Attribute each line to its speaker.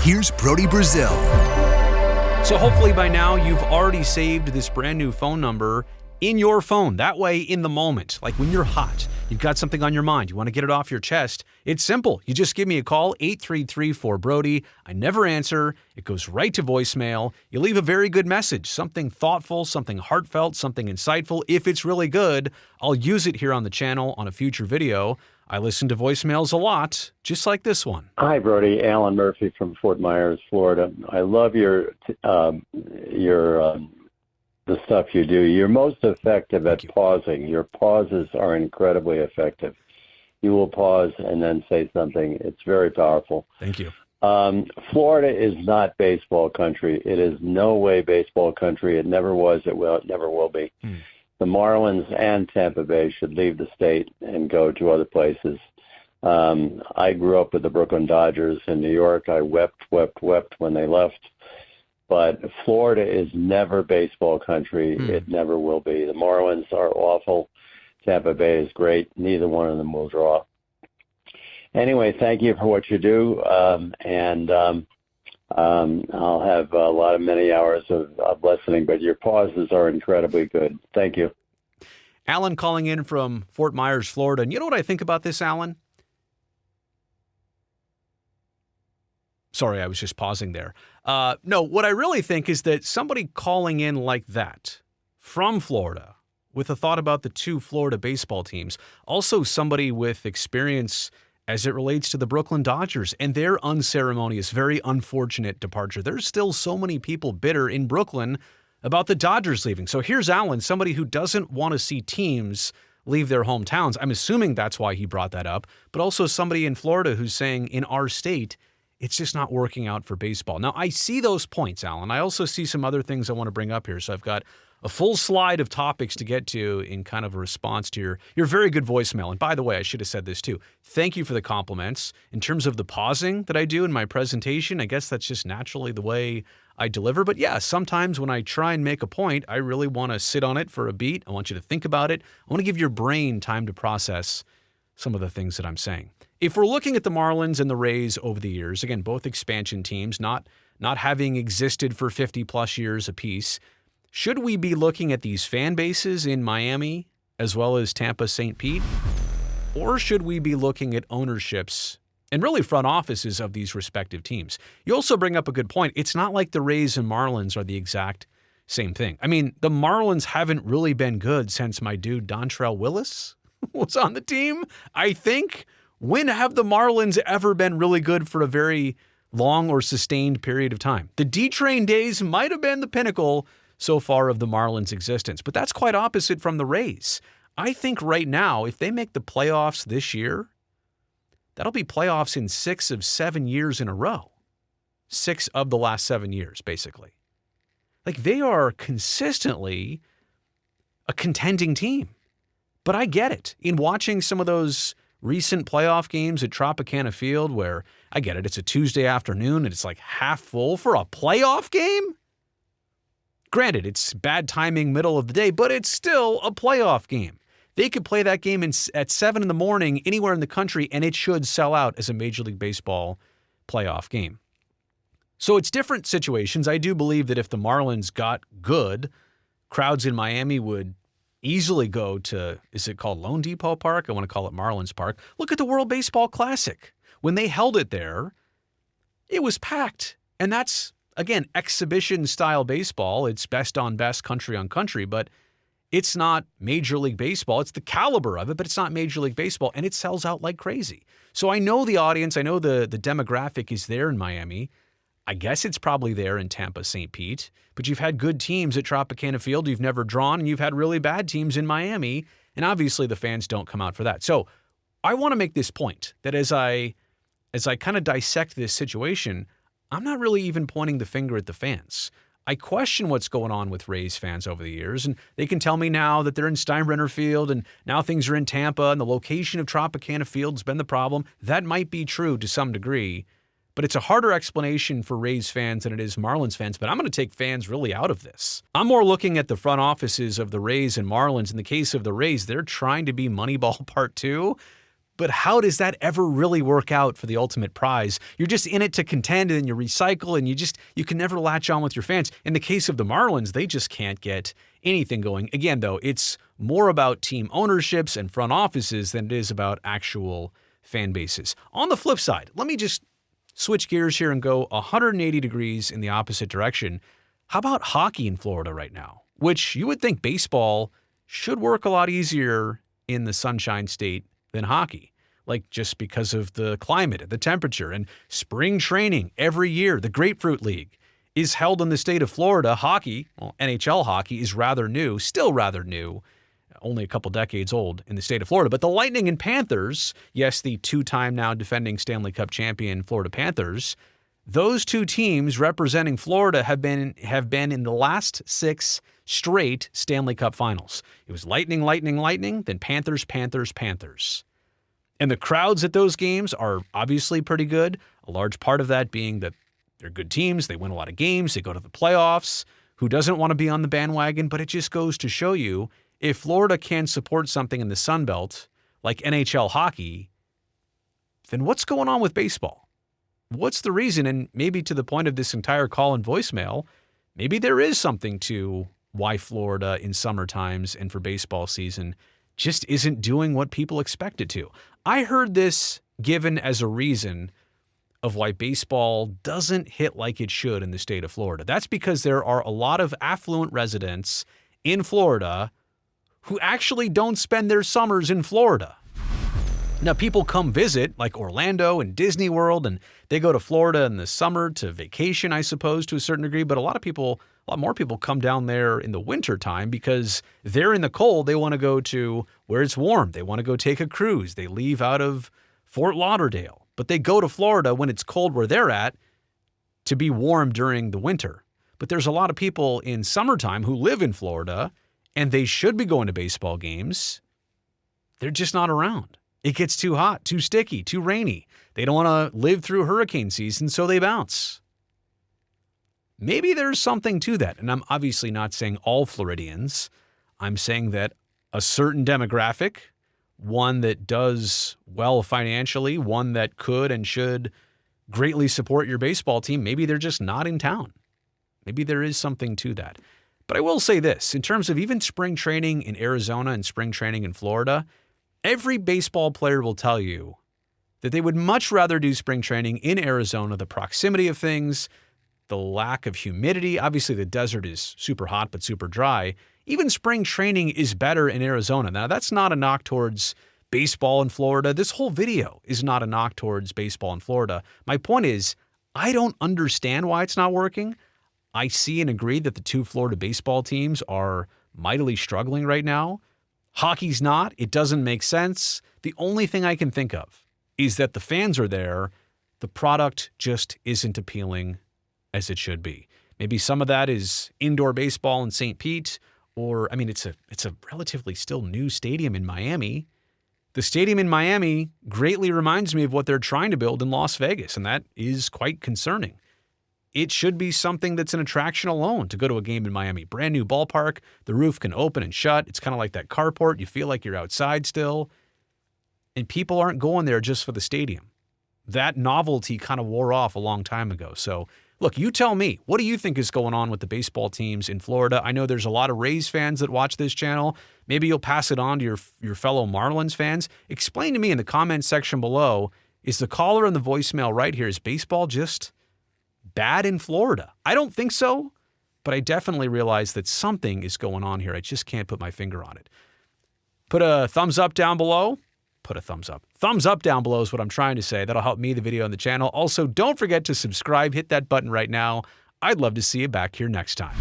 Speaker 1: here's Brody Brazil.
Speaker 2: So hopefully by now you've already saved this brand new phone number in your phone. That way, in the moment, like when you're hot, you've got something on your mind, you want to get it off your chest, it's simple. You just give me a call, 833-4BRODY. I never answer. It goes right to voicemail. You leave a very good message, something thoughtful, something heartfelt, something insightful. If it's really good, I'll use it here on the channel on a future video. I listen to voicemails a lot, just like this one.
Speaker 3: Hi, Brody. Alan Murphy from Fort Myers, Florida. I love the stuff you do. You're most effective at pausing. Your pauses are incredibly effective. You will pause and then say something. It's very powerful.
Speaker 2: Thank you.
Speaker 3: Florida is not baseball country. It is no way baseball country. It never was. It never will be. The Marlins and Tampa Bay should leave the state and go to other places. I grew up with the Brooklyn Dodgers in New York. I wept when they left. But Florida is never baseball country. It never will be. The Marlins are awful. Tampa Bay is great. Neither one of them will draw. Anyway, thank you for what you do. I'll have many hours of listening, but your pauses are incredibly good. Thank you.
Speaker 2: Alan calling in from Fort Myers, Florida. And you know what I think about this, Alan? Sorry, I was just pausing there. No, what I really think is that somebody calling in like that from Florida with a thought about the two Florida baseball teams, also somebody with experience as it relates to the Brooklyn Dodgers and their unceremonious, very unfortunate departure. There's still so many people bitter in Brooklyn about the Dodgers leaving. So here's Alan, somebody who doesn't want to see teams leave their hometowns. I'm assuming that's why he brought that up, but also somebody in Florida who's saying in our state, it's just not working out for baseball. Now, I see those points, Alan. I also see some other things I want to bring up here. So I've got a full slide of topics to get to in kind of a response to your very good voicemail. And by the way, I should have said this too. Thank you for the compliments. In terms of the pausing that I do in my presentation, I guess that's just naturally the way I deliver. But yeah, sometimes when I try and make a point, I really want to sit on it for a beat. I want you to think about it. I want to give your brain time to process some of the things that I'm saying. If we're looking at the Marlins and the Rays over the years, again, both expansion teams, not having existed for 50-plus years apiece, should we be looking at these fan bases in Miami as well as Tampa, St. Pete? Or should we be looking at ownerships and really front offices of these respective teams? You also bring up a good point. It's not like the Rays and Marlins are the exact same thing. I mean, the Marlins haven't really been good since my dude Dontrell Willis was on the team, I think. When have the Marlins ever been really good for a very long or sustained period of time? The D-Train days might have been the pinnacle so far of the Marlins' existence, but that's quite opposite from the Rays. I think right now, if they make the playoffs this year, that'll be playoffs in 6 of 7 years in a row. 6 of the last 7 years, basically. Like, they are consistently a contending team. But I get it. In watching some of those recent playoff games at Tropicana Field where, I get it, it's a Tuesday afternoon and it's like half full for a playoff game? Granted, it's bad timing, middle of the day, but it's still a playoff game. They could play that game at 7 in the morning anywhere in the country and it should sell out as a Major League Baseball playoff game. So it's different situations. I do believe that if the Marlins got good, crowds in Miami would easily go to, is it called Lone Depot Park? I want to call it Marlins Park. Look at the World Baseball Classic. When they held it there, it was packed. And that's, again, exhibition-style baseball. It's best on best, country on country, but it's not Major League Baseball. It's the caliber of it, but it's not Major League Baseball, and it sells out like crazy. So I know the audience, I know the demographic is there in Miami. I guess it's probably there in Tampa, St. Pete, but you've had good teams at Tropicana Field you've never drawn, and you've had really bad teams in Miami, and obviously the fans don't come out for that. So I want to make this point that as I kind of dissect this situation, I'm not really even pointing the finger at the fans. I question what's going on with Rays fans over the years, and they can tell me now that they're in Steinbrenner Field, and now things are in Tampa, and the location of Tropicana Field's been the problem. That might be true to some degree, but it's a harder explanation for Rays fans than it is Marlins fans, but I'm going to take fans really out of this. I'm more looking at the front offices of the Rays and Marlins. In the case of the Rays, they're trying to be Moneyball Part 2, But how does that ever really work out for the ultimate prize? You're just in it to contend, and then you recycle, and you can never latch on with your fans. In the case of the Marlins, they just can't get anything going. Again, though, it's more about team ownerships and front offices than it is about actual fan bases. On the flip side, let me just switch gears here and go 180 degrees in the opposite direction. How about hockey in Florida right now? Which you would think baseball should work a lot easier in the Sunshine State than hockey, like just because of the climate and the temperature and spring training every year. The Grapefruit League is held in the state of Florida. Hockey, well, NHL hockey is rather new, still rather new, only a couple decades old in the state of Florida. But the Lightning and Panthers, yes, the two-time now defending Stanley Cup champion Florida Panthers, those two teams representing Florida have been in the last 6 straight Stanley Cup finals. It was Lightning, Lightning, Lightning, then Panthers, Panthers, Panthers. And the crowds at those games are obviously pretty good, a large part of that being that they're good teams, they win a lot of games, they go to the playoffs. Who doesn't want to be on the bandwagon? But it just goes to show you, if Florida can support something in the Sun Belt, like NHL hockey, then what's going on with baseball? What's the reason? And maybe to the point of this entire call and voicemail, maybe there is something to why Florida in summer times and for baseball season just isn't doing what people expect it to. I heard this given as a reason of why baseball doesn't hit like it should in the state of Florida. That's because there are a lot of affluent residents in Florida who actually don't spend their summers in Florida. Now, people come visit, like Orlando and Disney World, and they go to Florida in the summer to vacation, I suppose, to a certain degree. But a lot more people come down there in the winter time because they're in the cold. They want to go to where it's warm. They want to go take a cruise. They leave out of Fort Lauderdale, but they go to Florida when it's cold where they're at to be warm during the winter. But there's a lot of people in summertime who live in Florida, and they should be going to baseball games. They're just not around. It gets too hot, too sticky, too rainy. They don't want to live through hurricane season, so they bounce. Maybe there's something to that. And I'm obviously not saying all Floridians. I'm saying that a certain demographic, one that does well financially, one that could and should greatly support your baseball team, maybe they're just not in town. Maybe there is something to that. But I will say this, in terms of even spring training in Arizona and spring training in Florida, every baseball player will tell you that they would much rather do spring training in Arizona, the proximity of things, the lack of humidity. Obviously, the desert is super hot but super dry. Even spring training is better in Arizona. Now, that's not a knock towards baseball in Florida. This whole video is not a knock towards baseball in Florida. My point is, I don't understand why it's not working. I see and agree that the two Florida baseball teams are mightily struggling right now. Hockey's not. It doesn't make sense. The only thing I can think of is that the fans are there. The product just isn't appealing as it should be. Maybe some of that is indoor baseball in St. Pete, or, I mean, it's a relatively still new stadium in Miami. The stadium in Miami greatly reminds me of what they're trying to build in Las Vegas, and that is quite concerning. It should be something that's an attraction alone to go to a game in Miami. Brand new ballpark. The roof can open and shut. It's kind of like that carport. You feel like you're outside still. And people aren't going there just for the stadium. That novelty kind of wore off a long time ago. So, look, you tell me, what do you think is going on with the baseball teams in Florida? I know there's a lot of Rays fans that watch this channel. Maybe you'll pass it on to your fellow Marlins fans. Explain to me in the comments section below, is the caller in the voicemail right here, is baseball just bad in Florida? I don't think so, but I definitely realize that something is going on here. I just can't put my finger on it. Put a thumbs up down below. Put a thumbs up. Thumbs up down below is what I'm trying to say. That'll help me, the video, and the channel. Also, don't forget to subscribe. Hit that button right now. I'd love to see you back here next time.